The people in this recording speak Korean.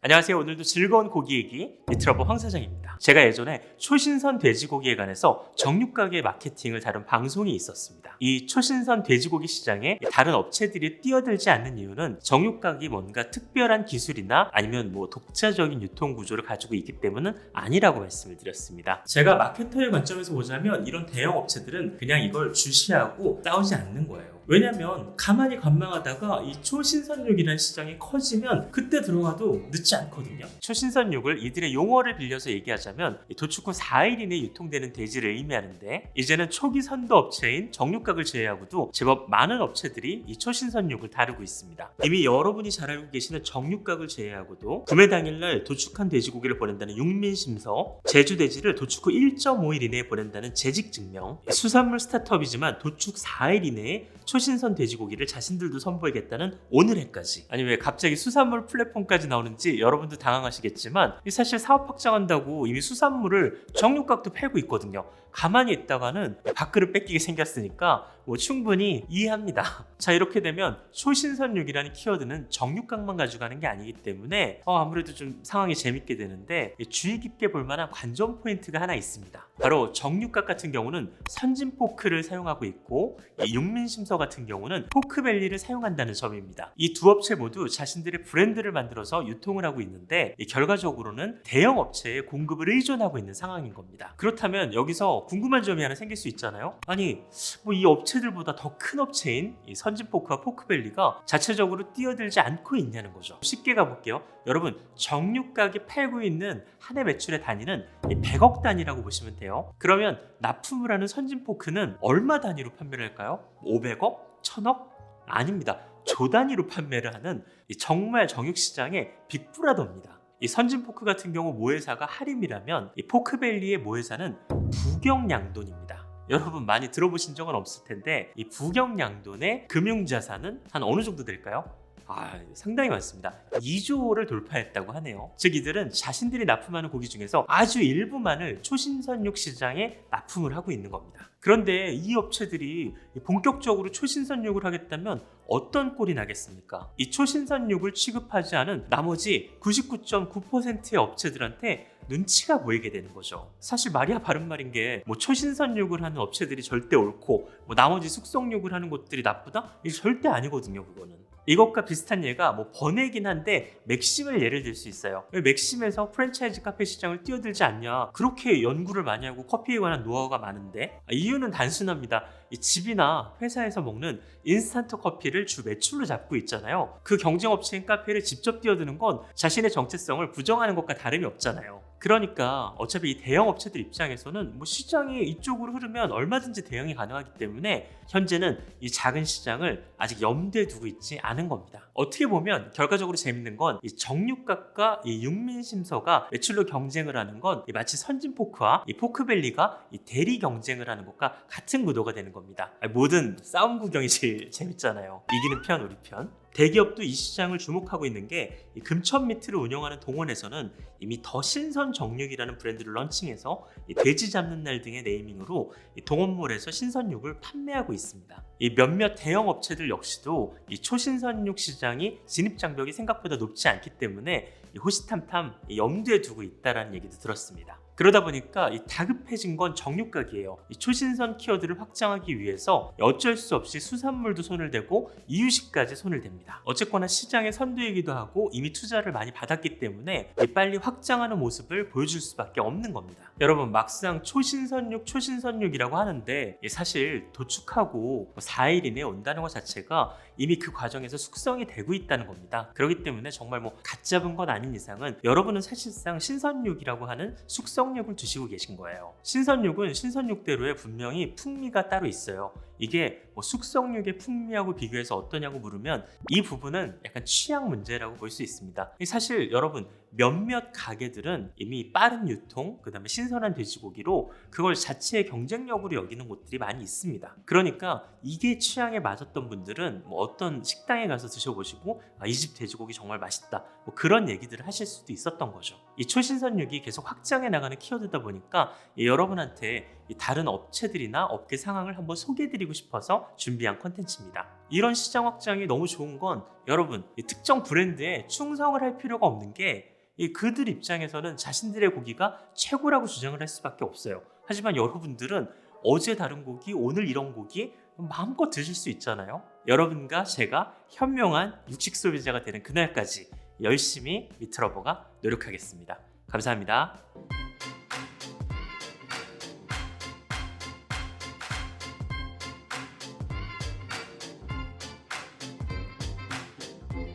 안녕하세요. 오늘도 즐거운 고기 얘기 리트러버 황 사장입니다. 제가 예전에 초신선 돼지고기에 관해서 정육가게 마케팅을 다룬 방송이 있었습니다. 이 초신선 돼지고기 시장에 다른 업체들이 뛰어들지 않는 이유는 정육각이 뭔가 특별한 기술이나 아니면 독자적인 유통 구조를 가지고 있기 때문은 아니라고 말씀을 드렸습니다. 제가 마케터의 관점에서 보자면 이런 대형 업체들은 그냥 이걸 주시하고 싸우지 않는 거예요. 왜냐면 가만히 관망하다가 이 초신선육이라는 시장이 커지면 그때 들어가도 늦지 않거든요. 초신선육을 이들의 용어를 빌려서 얘기하자면 도축 후 4일 이내에 유통되는 돼지를 의미하는데, 이제는 초기 선도 업체인 정육각을 제외하고도 제법 많은 업체들이 이 초신선육을 다루고 있습니다. 이미 여러분이 잘 알고 계시는 정육각을 제외하고도 구매 당일날 도축한 돼지고기를 보낸다는 육민심서, 제주돼지를 도축 후 1.5일 이내에 보낸다는 재직증명, 수산물 스타트업이지만 도축 4일 이내에 초신선 돼지고기를 자신들도 선보이겠다는 오늘해까지. 아니 왜 갑자기 수산물 플랫폼까지 나오는지 여러분도 당황하시겠지만, 사실 사업 확장한다고 이미 수산물을 정육각도 팔고 있거든요. 가만히 있다가는 밥그릇 뺏기게 생겼으니까 충분히 이해합니다. 자, 이렇게 되면 초신선육이라는 키워드는 정육각만 가져가는 게 아니기 때문에 아무래도 좀 상황이 재밌게 되는데, 주의 깊게 볼 만한 관전 포인트가 하나 있습니다. 바로 정육각 같은 경우는 선진 포크를 사용하고 있고, 육민심서 같은 경우는 포크밸리를 사용한다는 점입니다. 이 두 업체 모두 자신들의 브랜드를 만들어서 유통을 하고 있는데, 결과적으로는 대형 업체에 공급을 의존하고 있는 상황인 겁니다. 그렇다면 여기서 궁금한 점이 하나 생길 수 있잖아요. 아니 이 업체들보다 더 큰 업체인 이 선진포크와 포크밸리가 자체적으로 뛰어들지 않고 있냐는 거죠. 쉽게 가볼게요. 여러분, 정육각이 팔고 있는 한 해 매출의 단위는 100억 단위라고 보시면 돼요. 그러면 납품을 하는 선진포크는 얼마 단위로 판매를 할까요? 500억? 1000억? 아닙니다. 조 단위로 판매를 하는 정말 정육시장의 빅브라더입니다. 이 선진포크 같은 경우 모회사가 하림이라면 이 포크밸리의 모회사는 부경양돈입니다. 여러분 많이 들어보신 적은 없을 텐데, 이 부경양돈의 금융자산은 한 어느 정도 될까요? 상당히 많습니다. 2조를 돌파했다고 하네요. 즉 이들은 자신들이 납품하는 고기 중에서 아주 일부만을 초신선육 시장에 납품을 하고 있는 겁니다. 그런데 이 업체들이 본격적으로 초신선육을 하겠다면 어떤 꼴이 나겠습니까? 이 초신선육을 취급하지 않은 나머지 99.9%의 업체들한테 눈치가 보이게 되는 거죠. 사실 말이야 바른 말인 게 초신선육을 하는 업체들이 절대 옳고 나머지 숙성육을 하는 곳들이 나쁘다? 이게 절대 아니거든요. 그거는 이것과 비슷한 예가 번외긴 한데 맥심을 예를 들 수 있어요. 왜 맥심에서 프랜차이즈 카페 시장을 뛰어들지 않냐, 그렇게 연구를 많이 하고 커피에 관한 노하우가 많은데, 이유는 단순합니다. 이 집이나 회사에서 먹는 인스턴트 커피를 주 매출로 잡고 있잖아요. 그 경쟁 업체인 카페를 직접 뛰어드는 건 자신의 정체성을 부정하는 것과 다름이 없잖아요. 그러니까 어차피 이 대형 업체들 입장에서는 시장이 이쪽으로 흐르면 얼마든지 대응이 가능하기 때문에 현재는 이 작은 시장을 아직 염두에 두고 있지 않은 겁니다. 어떻게 보면 결과적으로 재밌는 건 이 정육각과 이 육민심서가 매출로 경쟁을 하는 건 마치 선진포크와 이 포크밸리가 이 대리 경쟁을 하는 것과 같은 구도가 되는 겁니다. 모든 싸움 구경이 제일 재밌잖아요. 이기는 편 우리 편. 대기업도 이 시장을 주목하고 있는 게, 이 금천미트를 운영하는 동원에서는 이미 더 신선 정육이라는 브랜드를 런칭해서 이 돼지 잡는 날 등의 네이밍으로 이 동원몰에서 신선육을 판매하고 있습니다. 이 몇몇 대형 업체들 역시도 이 초신선육 시장이 진입 장벽이 생각보다 높지 않기 때문에 이 호시탐탐 염두에 두고 있다라는 얘기도 들었습니다. 그러다 보니까 이 다급해진 건 정육각이에요. 이 초신선 키워드를 확장하기 위해서 어쩔 수 없이 수산물도 손을 대고 이유식까지 손을 댑니다. 어쨌거나 시장의 선두이기도 하고 이미 투자를 많이 받았기 때문에 빨리 확장하는 모습을 보여줄 수밖에 없는 겁니다. 여러분, 막상 초신선육이라고 하는데 사실 도축하고 4일 이내에 온다는 것 자체가 이미 그 과정에서 숙성이 되고 있다는 겁니다. 그렇기 때문에 정말 갓 잡은 것 아닌 이상은 여러분은 사실상 신선육이라고 하는 숙성육을 드시고 계신 거예요. 신선육은 신선육대로의 분명히 풍미가 따로 있어요. 이게 숙성육의 풍미하고 비교해서 어떠냐고 물으면 이 부분은 약간 취향 문제라고 볼 수 있습니다. 사실 여러분, 몇몇 가게들은 이미 빠른 유통, 그 다음에 신선한 돼지고기로 그걸 자체의 경쟁력으로 여기는 곳들이 많이 있습니다. 그러니까 이게 취향에 맞았던 분들은 어떤 식당에 가서 드셔보시고 이 집 돼지고기 정말 맛있다, 그런 얘기들을 하실 수도 있었던 거죠. 이 초신선육이 계속 확장해 나가는 키워드다 보니까 여러분한테 다른 업체들이나 업계 상황을 한번 소개해드리고 싶어서 준비한 콘텐츠입니다. 이런 시장 확장이 너무 좋은 건 여러분, 특정 브랜드에 충성을 할 필요가 없는 게 그들 입장에서는 자신들의 고기가 최고라고 주장을 할 수밖에 없어요. 하지만 여러분들은 어제 다른 고기, 오늘 이런 고기 마음껏 드실 수 있잖아요. 여러분과 제가 현명한 육식 소비자가 되는 그날까지 열심히 미트러버가 노력하겠습니다. 감사합니다.